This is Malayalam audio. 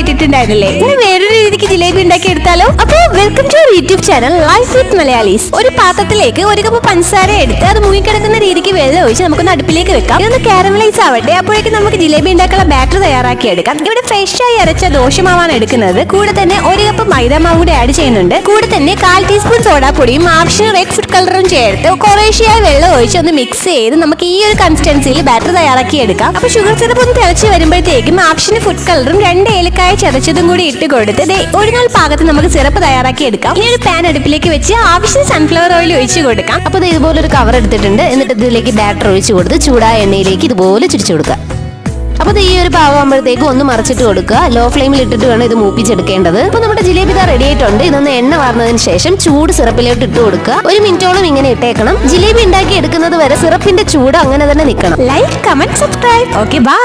കേട്ടിട്ടുണ്ടായിരുന്നില്ലേ? ഇനി വേറൊരു രീതിക്ക് ജിലേബി ഉണ്ടാക്കി എടുത്താലോ? അപ്പൊ welcome to YouTube channel life with Malayalees. ഒരു പാത്രത്തിലേക്ക് ഒരു കപ്പ് പഞ്ചസാര എടുത്ത് അത് മുങ്ങിക്കിടക്കുന്ന രീതിക്ക് വെള്ളം ഒഴിച്ച് നമുക്കൊന്ന് അടുപ്പിലേക്ക് വെക്കാം. ഇതൊന്ന് കാരമലൈസ് ആവട്ടെ. അപ്പോഴേക്കും നമുക്ക് ജിലേബി ഉണ്ടാക്കാനുള്ള ബാറ്റർ തയ്യാറാക്കി എടുക്കാം. ഇവിടെ ഫ്രഷ് ആയി അരച്ച ദോശമാവാണ് എടുക്കുന്നത്. കൂടെ തന്നെ ഒരു കപ്പ് മൈദാമാവ് കൂടി ആഡ് ചെയ്യുന്നുണ്ട്. കൂടെ തന്നെ 1/4 ടീസ്പൂൺ സോഡാപ്പൊടിയും ആവശ്യത്തിന് റെഡ് ഫുഡ് കളറും ചേർത്ത് കുറേശ്ശെയായി വെള്ളം ഒഴിച്ച് ഒന്ന് മിക്സ് ചെയ്ത് നമുക്ക് ഈ ഒരു കൺസിസ്റ്റൻസിയിൽ ബാറ്റർ തയ്യാറാക്കി എടുക്കാം. അപ്പൊ ഷുഗർ സിറപ്പ് ഒന്ന് തിളച്ച് വരുമ്പോഴത്തേക്കും ആവശ്യത്തിന് ഫുഡ് കളറും 2 ഏലക്കായ ചതച്ചതും കൂടി ഇട്ട് കൊടുത്ത് ഒരിനാൾ പാകത്ത് നമുക്ക് സിറപ്പ് തയ്യാറാക്കി എടുക്കാം. ഇനി ഒരു പാൻ അടുപ്പിലേക്ക് വെച്ച് ആവശ്യം സൺഫ്ലവർ ഓയിൽ ഒഴിച്ചു കൊടുക്കാം. അപ്പൊ ഇതുപോലെ ഒരു കവർ എടുത്തിട്ടുണ്ട്. എന്നിട്ട് ഇതിലേക്ക് ബാറ്റർ ഒഴിച്ചു കൊടുത്ത് ചൂടായ എണ്ണയിലേക്ക് ഇതുപോലെ ചുരിച്ചു കൊടുക്കുക. അപ്പൊ ഈ ഒരു പാവാകുമ്പോഴത്തേക്ക് ഒന്ന് മറിച്ചിട്ട് കൊടുക്കുക. ലോ ഫ്ലെയിമിൽ ഇട്ടിട്ട് വേണം ഇത് മൂപ്പിച്ചെടുക്കേണ്ടത്. അപ്പൊ നമ്മുടെ ജിലേബി ഇതാ റെഡി ആയിട്ടുണ്ട്. ഇതൊന്ന് എണ്ണ വാർന്നതിന് ശേഷം ചൂട് സിറപ്പിലോട്ട് ഇട്ട് കൊടുക്കുക. 1 മിനിറ്റോളം ഇങ്ങനെ ഇട്ടേക്കണം. ജിലേബി ഉണ്ടാക്കി എടുക്കുന്നത് വരെ സിറപ്പിന്റെ ചൂട് അങ്ങനെ തന്നെ നിൽക്കണം. Like, comment, subscribe. Okay, by.